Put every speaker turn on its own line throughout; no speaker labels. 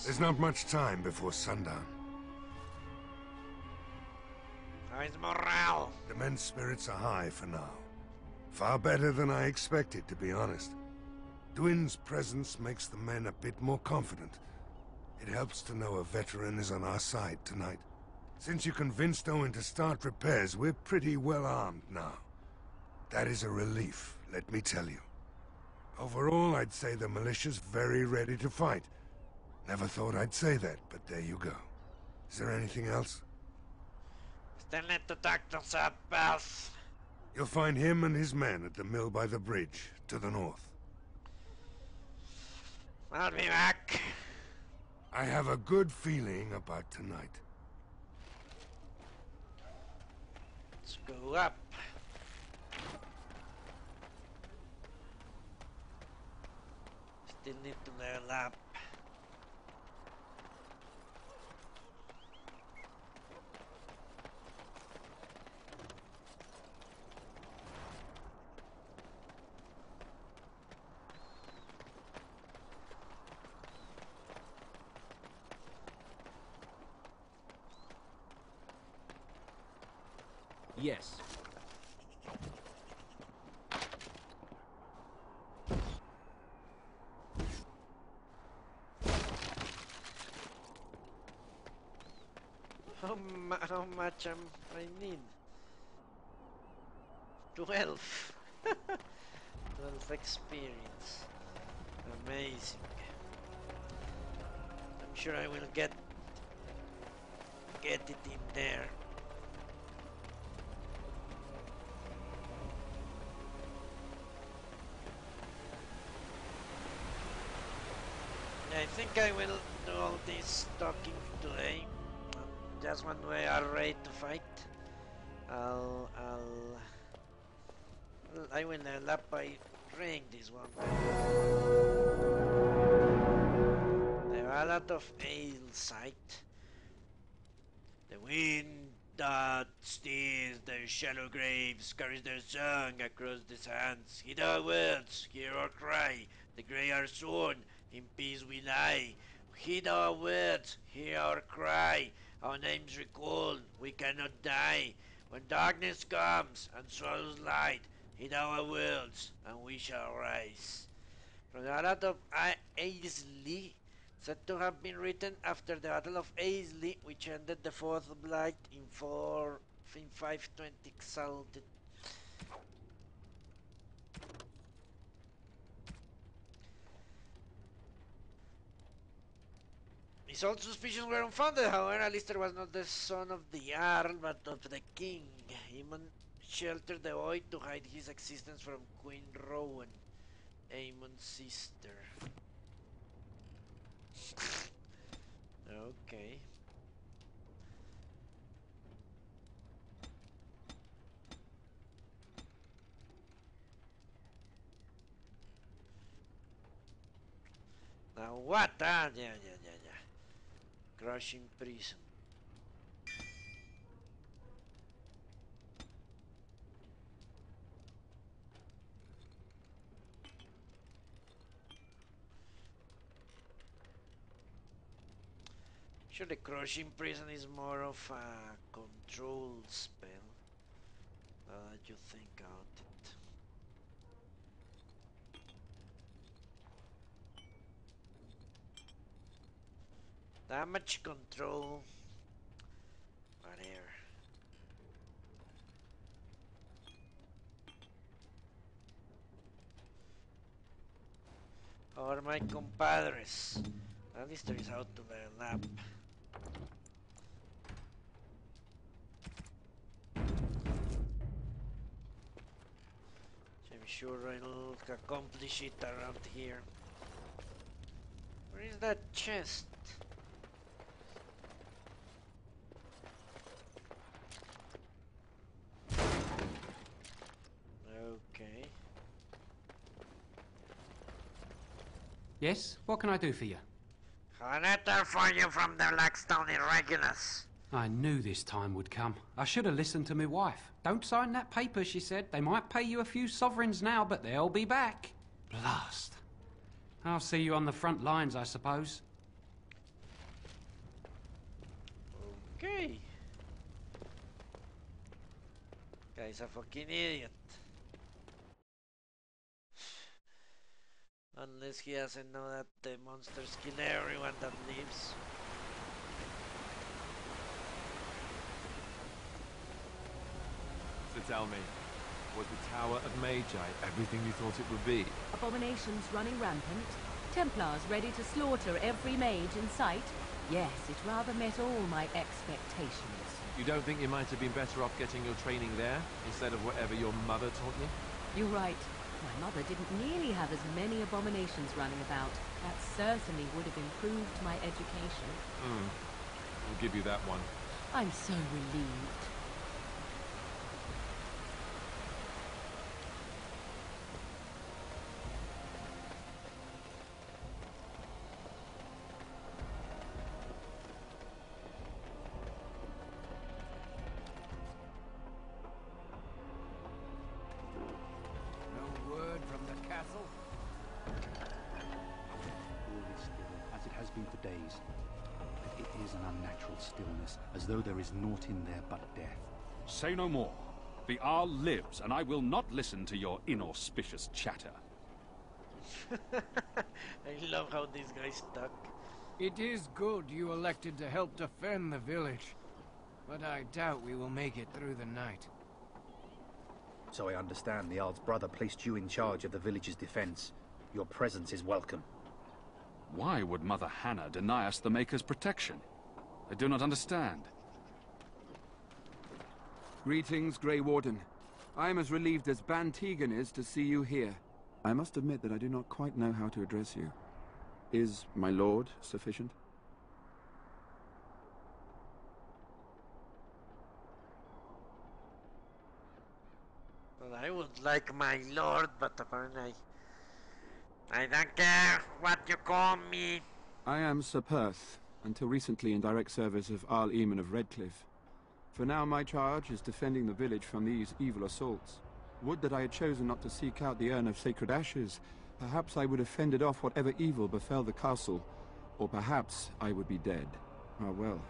There's not much time before sundown.
How's morale?
The men's spirits are high for now. Far better than I expected, to be honest. Dwin's presence makes the men a bit more confident. It helps to know a veteran is on our side tonight. Since you convinced Owen to start repairs, we're pretty well armed now. That is a relief, let me tell you. Overall, I'd say the militia's very ready to fight. Never thought I'd say that, but there you go. Is there anything else?
Still need to talk to Sir Darth.
You'll find him and his men at the mill by the bridge, to the north.
I'll be back.
I have a good feeling about tonight.
Let's go up. Still need to level up.
Yes.
How much I need? 12. 12 experience. Amazing. I'm sure I will get it in there. I think I will do all this talking today. Just when we are ready to fight, I will end up by praying this one. There are a lot of ale sight. The wind that steers their shallow graves carries their song across the sands. Heed our words, hear our cry. The grey are sworn, in peace we lie. Heed our words, hear our cry. Our names recalled, we cannot die. When darkness comes and swallows light, heed our words, and we shall rise. From the Ballad of Aisley, said to have been written after the Battle of Aisley, which ended the Fourth Blight in 520 Exalted. His old suspicions were unfounded, however. Alistair was not the son of the Jarl, but of the king. Aemon sheltered the boy to hide his existence from Queen Rowan, Aemon's sister. Okay. Now what? Ah, yeah. Crushing prison. Sure, the crushing prison is more of a control spell. Now that you think about it. Damage control. Whatever. Or my compadres. Alistair is out to the lab. I'm sure I'll accomplish it around here. Where is that chest? Okay.
Yes? What can I do for you?
A letter for you from the Blackstone Irregulars.
I knew this time would come. I should have listened to my wife. Don't sign that paper, she said. They might pay you a few sovereigns now, but they'll be back. Blast. I'll see you on the front lines, I suppose.
Okay. Guy's a fucking idiot. Unless he doesn't know that the monsters kill everyone that lives.
So tell me, was the Tower of Mage everything you thought it would be?
Abominations running rampant, Templars ready to slaughter every mage in sight. Yes, it rather met all my expectations.
You don't think you might have been better off getting your training there, instead of whatever your mother taught you?
You're right. My mother didn't nearly have as many abominations running about. That certainly would have improved my education.
I'll give you that one.
I'm so relieved.
For days. It is an unnatural stillness, as though there is naught in there but death.
Say no more. The Arl lives, and I will not listen to your inauspicious chatter.
I love how this guy's stuck.
It is good you elected to help defend the village, but I doubt we will make it through the night.
So I understand the Arl's brother placed you in charge of the village's defense. Your presence is welcome.
Why would Mother Hannah deny us the Maker's protection? I do not understand.
Greetings, Grey Warden. I am as relieved as Ban Tegan is to see you here. I must admit that I do not quite know how to address you. Is my lord sufficient?
Well, I would like my lord, but apparently I don't care what you call me.
I am Sir Perth, until recently in direct service of Arl Eamon of Redcliff. For now my charge is defending the village from these evil assaults. Would that I had chosen not to seek out the urn of sacred ashes. Perhaps I would have fended off whatever evil befell the castle, or perhaps I would be dead. Ah well,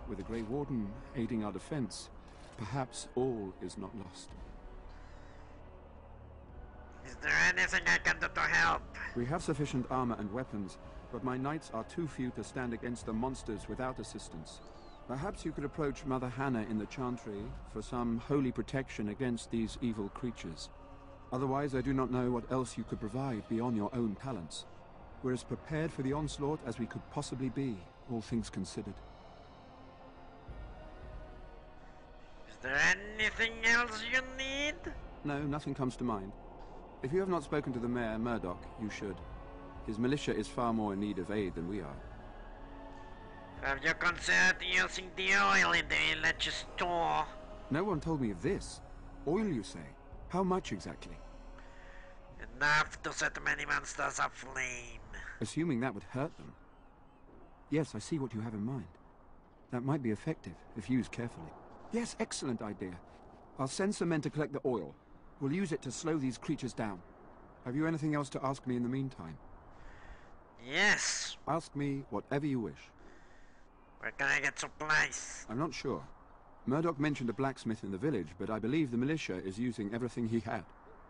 with the Grey Warden aiding our defense, perhaps all is not lost.
Is there anything I can do to help?
We have sufficient armor and weapons, but my knights are too few to stand against the monsters without assistance. Perhaps you could approach Mother Hannah in the Chantry for some holy protection against these evil creatures. Otherwise, I do not know what else you could provide beyond your own talents. We're as prepared for the onslaught as we could possibly be, all things considered.
Is there anything else you need?
No, nothing comes to mind. If you have not spoken to the Mayor, Murdoch, you should. His militia is far more in need of aid than we are.
Have you considered using the oil in the village store?
No one told me of this. Oil, you say? How much exactly?
Enough to set many monsters aflame.
Assuming that would hurt them. Yes, I see what you have in mind. That might be effective, if used carefully. Yes, excellent idea. I'll send some men to collect the oil. We'll use it to slow these creatures down. Have you anything else to ask me in the meantime?
Yes.
Ask me whatever you wish.
Where can I get supplies?
I'm not sure. Murdoch mentioned a blacksmith in the village, but I believe the militia is using everything he had.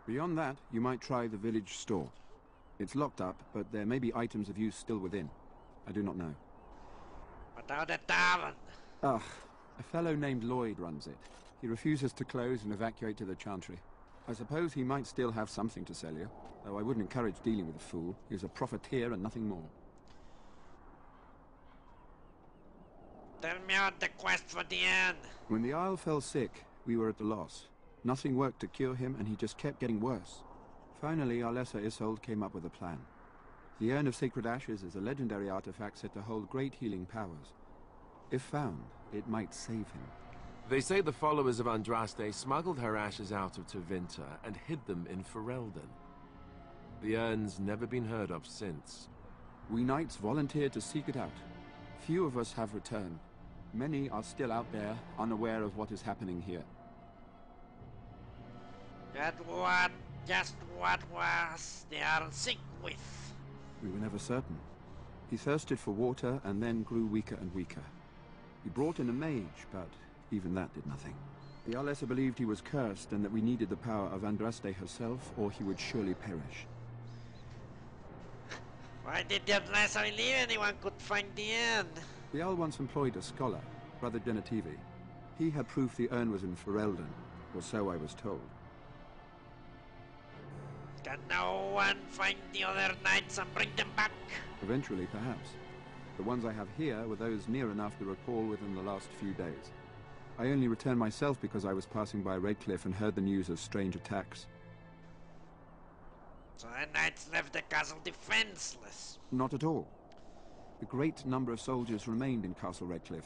Beyond that, you might try the village store. It's locked up, but there may be items of use still within. I do not know.
What about the tavern?
Ah, a fellow named Lloyd runs it. He refuses to close and evacuate to the Chantry. I suppose he might still have something to sell you, though I wouldn't encourage dealing with a fool. He's a profiteer and nothing more.
Tell me about the quest for the end.
When the Isle fell sick, we were at a loss. Nothing worked to cure him, and he just kept getting worse. Finally, our lesser Isolde came up with a plan. The Urn of Sacred Ashes is a legendary artifact said to hold great healing powers. If found, it might save him.
They say the followers of Andraste smuggled her ashes out of Tevinter and hid them in Ferelden. The urn's never been heard of since.
We knights volunteered to seek it out. Few of us have returned. Many are still out there, unaware of what is happening here.
Just what was the Earl sick with?
We were never certain. He thirsted for water and then grew weaker and weaker. He brought in a mage, but even that did nothing. The Alessa believed he was cursed and that we needed the power of Andraste herself, or he would surely perish.
Why did the Atlas believe anyone could find the end?
The Owl once employed a scholar, Brother Genetivi. He had proof the urn was in Ferelden, or so I was told.
Can no one find the other knights and bring them back?
Eventually, perhaps. The ones I have here were those near enough to recall within the last few days. I only returned myself because I was passing by Redcliff and heard the news of strange attacks.
So the knights left the castle defenseless.
Not at all. A great number of soldiers remained in Castle Redcliff.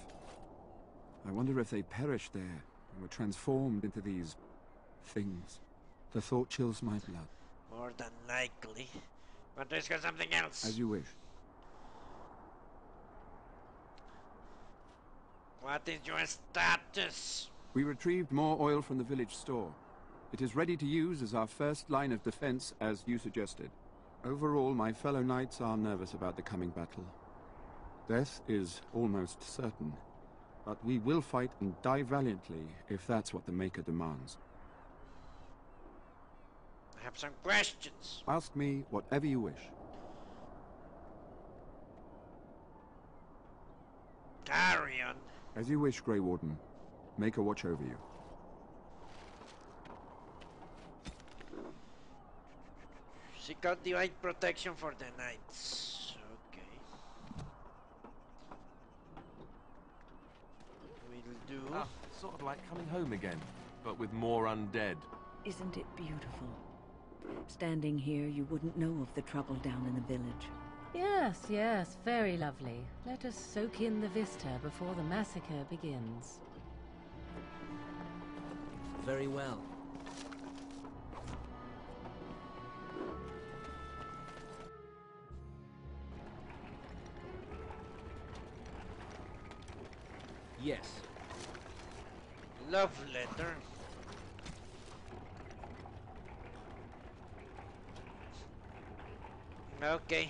I wonder if they perished there and were transformed into these things. The thought chills my blood.
More than likely. But there's got something else.
As you wish.
What is your status?
We retrieved more oil from the village store. It is ready to use as our first line of defense, as you suggested. Overall, my fellow knights are nervous about the coming battle. Death is almost certain, but we will fight and die valiantly if that's what the Maker demands.
I have some questions.
Ask me whatever you wish.
Carry on.
As you wish, Grey Warden. Make a watch over you.
Seek out divine protection for the knights. Okay. Will do.
Ah, sort of like coming home again, but with more undead.
Isn't it beautiful? Standing here, you wouldn't know of the trouble down in the village.
Yes, yes, very lovely. Let us soak in the vista before the massacre begins.
Very well. Yes.
Love letter. Okay.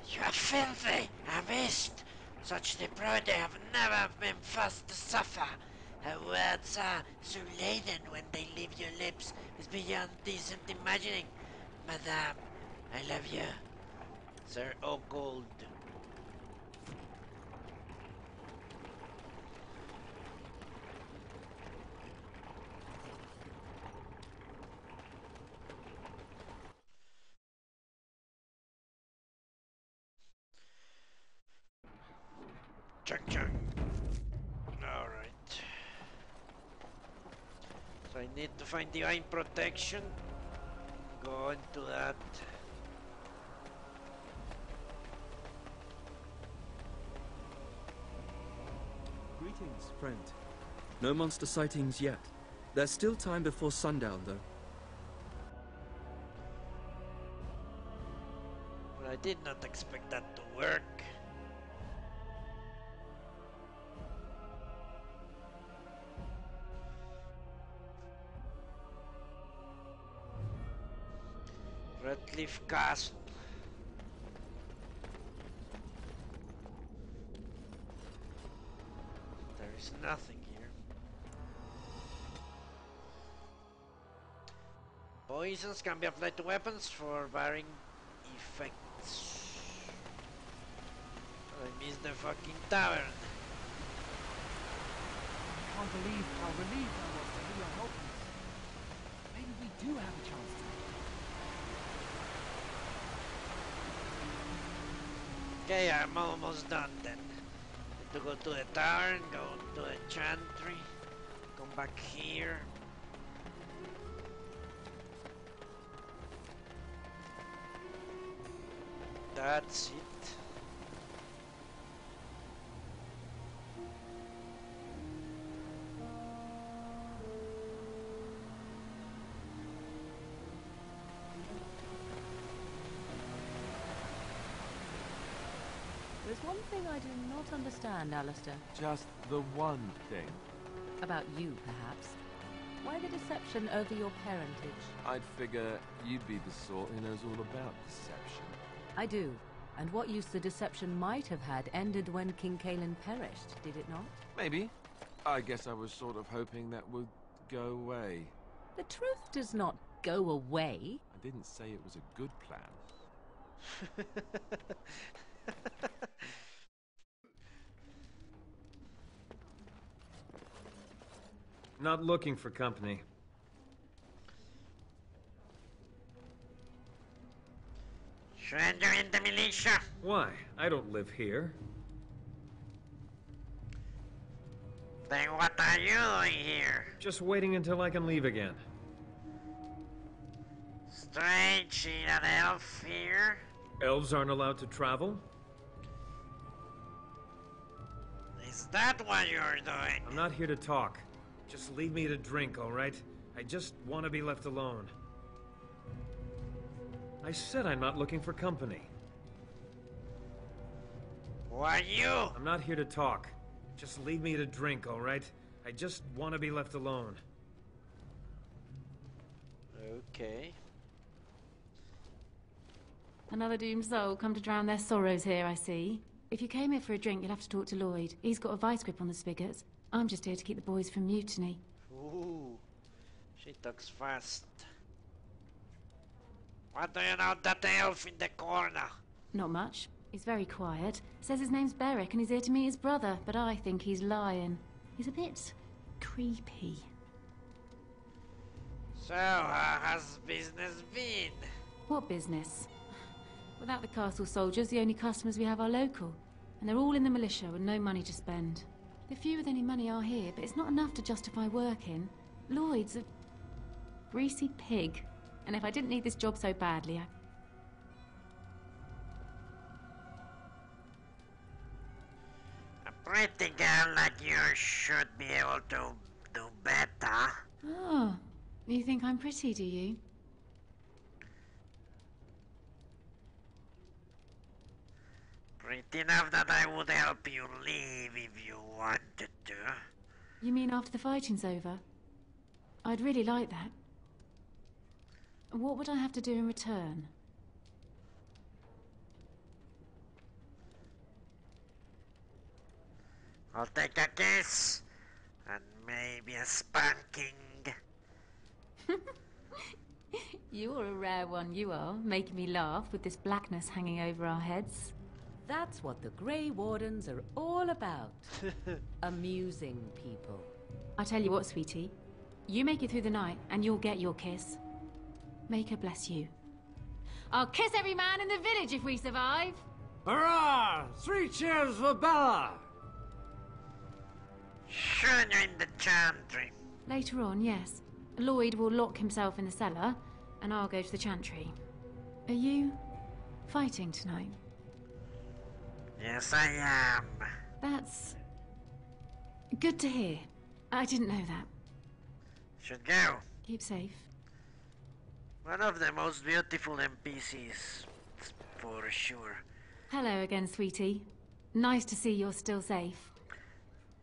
You are filthy, a beast. Such depravity have never been forced to suffer. Her words are so laden when they leave your lips, it's beyond decent imagining. Madame, I love you. Sir Oakgold. Chung chung. Alright. So I need to find divine protection. Go into that.
Greetings, friend. No monster sightings yet. There's still time before sundown, though.
But I did not expect that to work. Redcliff Castle. There is nothing here. Poisons can be applied to weapons for varying effects. I missed the fucking tavern.
I can't believe how relieved I was to hear your helpers. Maybe we do have a chance to.
Okay, I'm almost done then. Need to go to the tavern, go to the chantry, come back here. That's it.
There's one thing I do not understand, Alistair.
Just the one thing.
About you, perhaps. Why the deception over your parentage?
I'd figure you'd be the sort who knows all about deception.
I do. And what use the deception might have had ended when King Kalen perished, did it not?
Maybe. I guess I was sort of hoping that would go away.
The truth does not go away.
I didn't say it was a good plan.
Not looking for company.
Surrender in the militia.
Why? I don't live here.
Then what are you doing here?
Just waiting until I can leave again.
Strange, see an elf here?
Elves aren't allowed to travel?
Is that what you're doing?
I'm not here to talk. Just leave me to drink, all right? I just want to be left alone. I said I'm not looking for company.
Who are you?
I'm not here to talk. Just leave me to drink, all right? I just want to be left alone.
Okay.
Another doomed soul come to drown their sorrows here, I see. If you came here for a drink, you'll have to talk to Lloyd. He's got a vice grip on the spigots. I'm just here to keep the boys from mutiny.
Ooh, she talks fast. What do you know that elf in the corner?
Not much. He's very quiet. Says his name's Beric and he's here to meet his brother, but I think he's lying. He's a bit creepy.
So, how has business been?
What business? Without the castle soldiers, the only customers we have are local. And they're all in the militia with no money to spend. The few with any money are here, but it's not enough to justify working. Lloyd's a greasy pig. And if I didn't need this job so badly,
A pretty girl like you should be able to do better.
Oh, you think I'm pretty, do you?
Pretty enough that I would help you leave if you wanted to.
You mean after the fighting's over? I'd really like that. What would I have to do in return?
I'll take a kiss, and maybe a spanking.
You're a rare one, you are, making me laugh with this blackness hanging over our heads.
That's what the Grey Wardens are all about. Amusing people.
I tell you what, sweetie. You make it through the night, and you'll get your kiss. Make her bless you. I'll kiss every man in the village if we survive!
Hurrah! 3 cheers for Bella!
Shouldn't you in the chantry?
Later on, yes. Lloyd will lock himself in the cellar, and I'll go to the chantry. Are you fighting tonight?
Yes, I am.
That's good to hear. I didn't know that.
Should go.
Keep safe.
One of the most beautiful NPCs, for sure.
Hello again, sweetie. Nice to see you're still safe.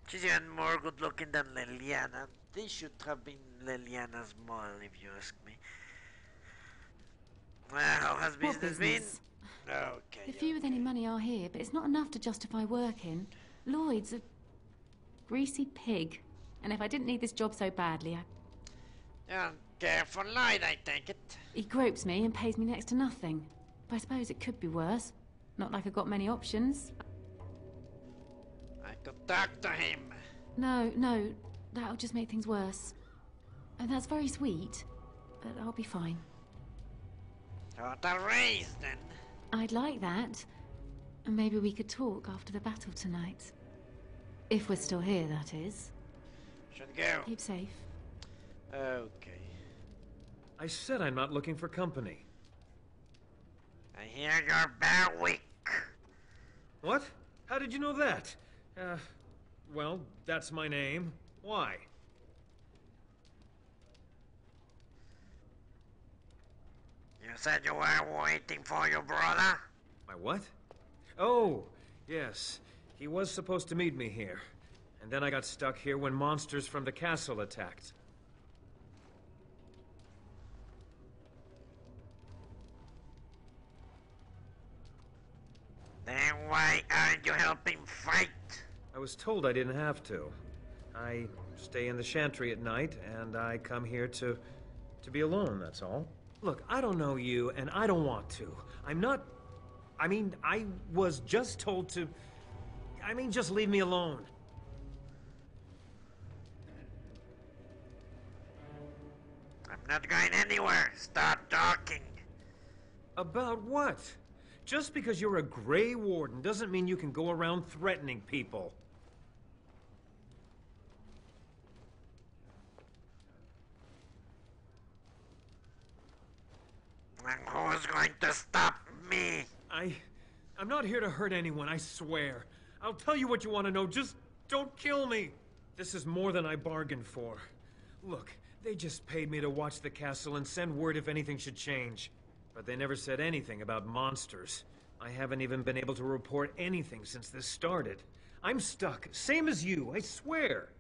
She's even more good looking than Leliana. This should have been Leliana's model, if you ask me. Well, how has business been? Okay.
The few with any money are here, but it's not enough to justify working. Lloyd's a greasy pig. And if I didn't need this job so badly, I...
Yeah, care for Lloyd, I take it.
He gropes me and pays me next to nothing. But I suppose it could be worse. Not like I've got many options.
I could talk to him.
No, that'll just make things worse. And that's very sweet, but I'll be fine.
What a raise, then.
I'd like that. And maybe we could talk after the battle tonight. If we're still here, that is.
Should go.
Keep safe.
Okay.
I said I'm not looking for company.
I hear you're Berwick.
What? How did you know that? Well, that's my name. Why?
You said you were waiting for your brother?
My what? Oh, yes. He was supposed to meet me here. And then I got stuck here when monsters from the castle attacked.
don't you help him fight?
I was told I didn't have to. I stay in the chantry at night, and I come here to be alone, that's all. Look, I don't know you, and I don't want to. I'm not... I mean, I was just told to... I mean, just leave me alone.
I'm not going anywhere. Start talking.
About what? Just because you're a Grey Warden doesn't mean you can go around threatening people.
And who's going to stop me?
I'm not here to hurt anyone, I swear. I'll tell you what you want to know, just don't kill me. This is more than I bargained for. Look, they just paid me to watch the castle and send word if anything should change. But they never said anything about monsters. I haven't even been able to report anything since this started. I'm stuck, same as you, I swear.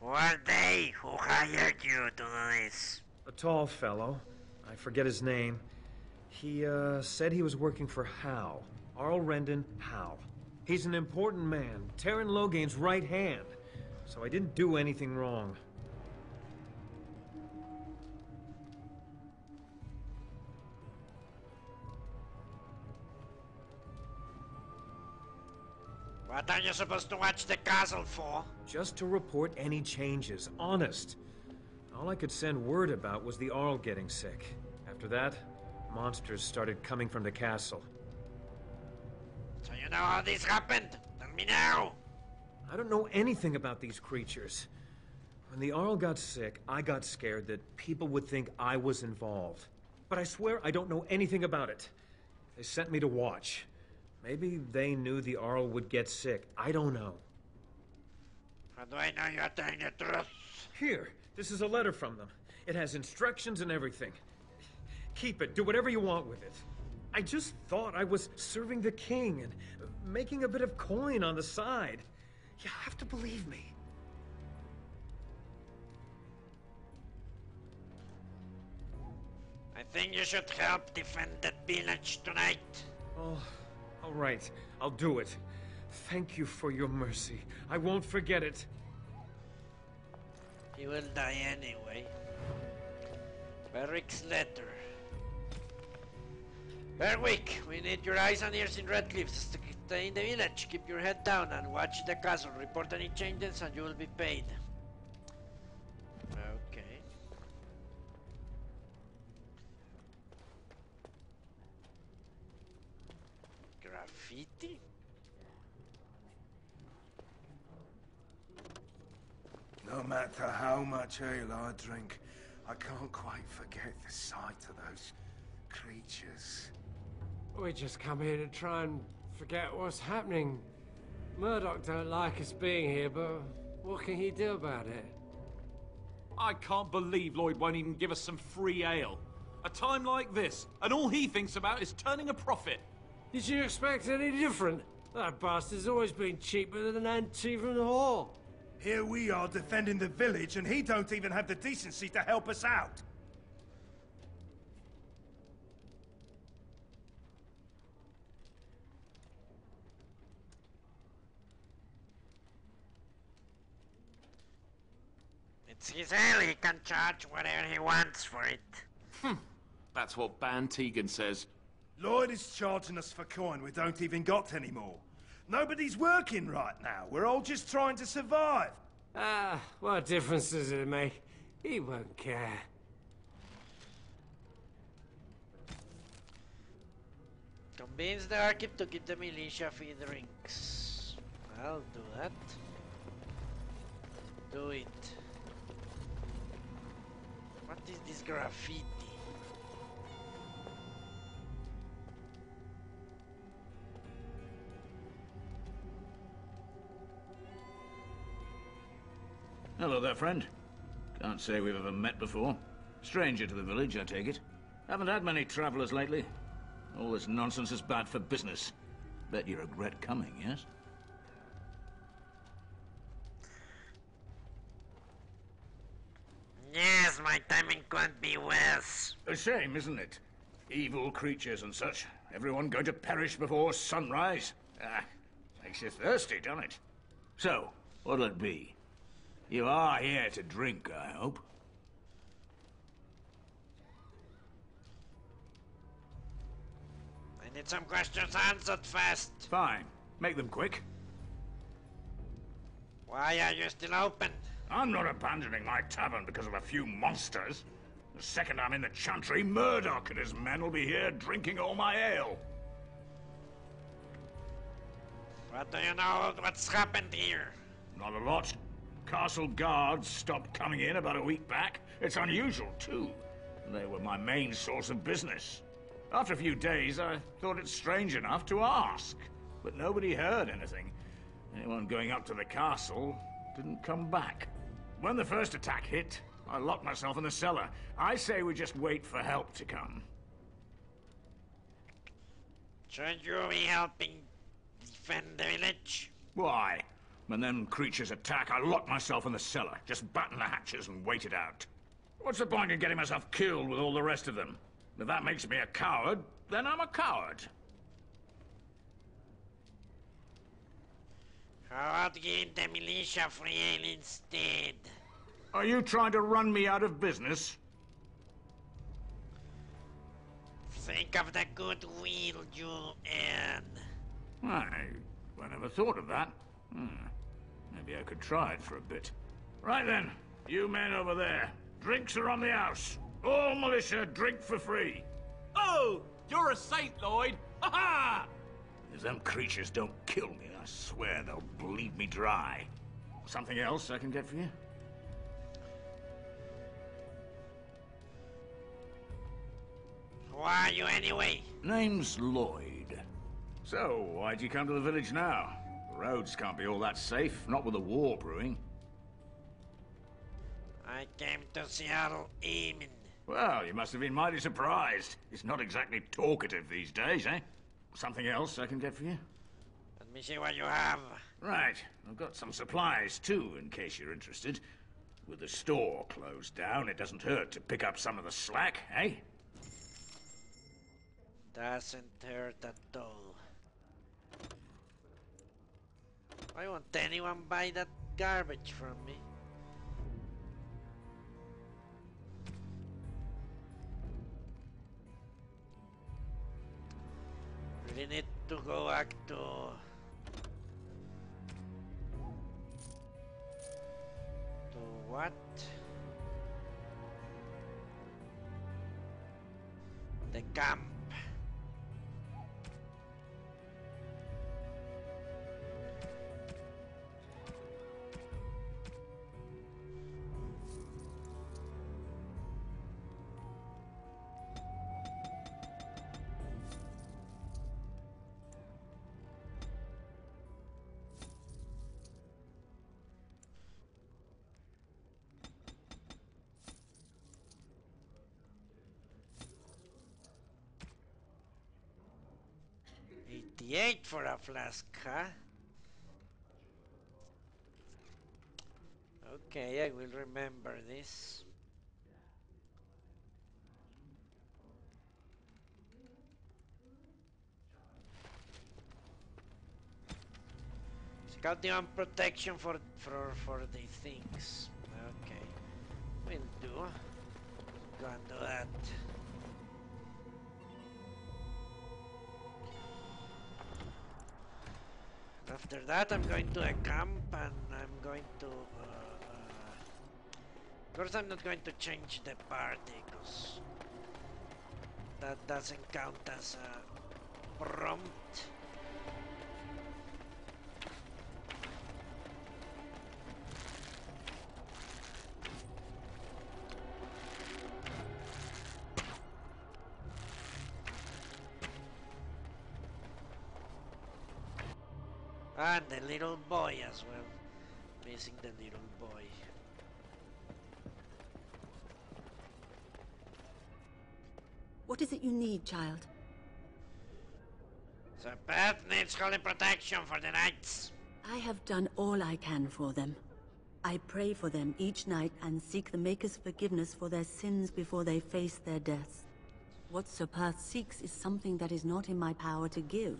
Who are they? Who hired you to do this?
A tall fellow. I forget his name. He, said he was working for Hal. Arl Rendon Hal. He's an important man, Terran Loghain's right hand. So I didn't do anything wrong.
What are you supposed to watch the castle for?
Just to report any changes, honest. All I could send word about was the Arl getting sick. After that, monsters started coming from the castle.
So you know how this happened? Tell me now.
I don't know anything about these creatures. When the Arl got sick, I got scared that people would think I was involved. But I swear I don't know anything about it. They sent me to watch. Maybe they knew the Arl would get sick. I don't know.
How do I know you're telling the truth?
Here, this is a letter from them. It has instructions and everything. Keep it. Do whatever you want with it. I just thought I was serving the king and making a bit of coin on the side. You have to believe me.
I think you should help defend that village tonight.
Oh, all right. I'll do it. Thank you for your mercy. I won't forget it.
He will die anyway. Berwick's letter. Berwick, we need your eyes and ears in Redcliff. Stay in the village. Keep your head down and watch the castle. Report any changes and you will be paid. Okay. Graffiti?
No matter how much ale I drink, I can't quite forget the sight of those creatures.
We just come here to try and forget what's happening. Murdoch don't like us being here, but what can he do about it?
I can't believe Lloyd won't even give us some free ale. A time like this, and all he thinks about is turning a profit.
Did you expect any different? That bastard's always been cheaper than an ante from the hall.
Here we are defending the village, and he don't even have the decency to help us out.
It's his ale, he can charge whatever he wants for it.
That's what Ban Tegan says.
Lloyd is charging us for coin we don't even got anymore. Nobody's working right now. We're all just trying to survive.
Ah, what difference does it make? He won't care.
Convince the Archip to give the militia free drinks. I'll do that. Do it. What is this graffiti?
Hello there, friend. Can't say we've ever met before. Stranger to the village, I take it. Haven't had many travelers lately. All this nonsense is bad for business. Bet you regret coming, yes?
Yes, my timing couldn't be worse.
A shame, isn't it? Evil creatures and such. Everyone going to perish before sunrise. Ah, makes you thirsty, doesn't it? So, what'll it be? You are here to drink, I hope.
I need some questions answered fast.
Fine. Make them quick.
Why are you still open?
I'm not abandoning my tavern because of a few monsters. The second I'm in the Chantry, Murdoch and his men will be here drinking all my ale.
What do you know what's happened here?
Not a lot. Castle guards stopped coming in about a week back. It's unusual, too. They were my main source of business. After a few days, I thought it strange enough to ask. But nobody heard anything. Anyone going up to the castle didn't come back. When the first attack hit, I locked myself in the cellar. I say we just wait for help to come.
Should you be helping defend the village?
Why? When them creatures attack, I lock myself in the cellar. Just batten the hatches and wait it out. What's the point in getting myself killed with all the rest of them? If that makes me a coward, then I'm a coward.
How about giving the militia free ale instead?
Are you trying to run me out of business?
Think of the goodwill you earn.
I never thought of that. Maybe I could try it for a bit. Right then, you men over there. Drinks are on the house. All militia drink for free.
Oh, you're a saint, Lloyd. Ha ha!
If them creatures don't kill me, I swear they'll bleed me dry. Something else I can get for you?
Who are you anyway?
Name's Lloyd. So, why'd you come to the village now? The roads can't be all that safe, not with a war brewing.
I came to see Earl Eamon.
Well, you must have been mighty surprised. He's not exactly talkative these days, eh? Something else I can get for you?
Let me see what you have.
Right. I've got some supplies, too, in case you're interested. With the store closed down, it doesn't hurt to pick up some of the slack, eh?
Doesn't hurt at all. Why won't anyone buy that garbage from me? Really need to go back to what? The camp. $88 for a flask, huh? Okay, I will remember this. Scouting on protection for the things. Okay, will do. Go and do that. After that, I'm going to a camp and I'm going to... of course, I'm not going to change the party because that doesn't count as a prompt. And the little boy as well. Missing the little boy.
What is it you need, child?
The path needs holy protection for the knights.
I have done all I can for them. I pray for them each night and seek the Maker's forgiveness for their sins before they face their deaths. What Sir Perth seeks is something that is not in my power to give.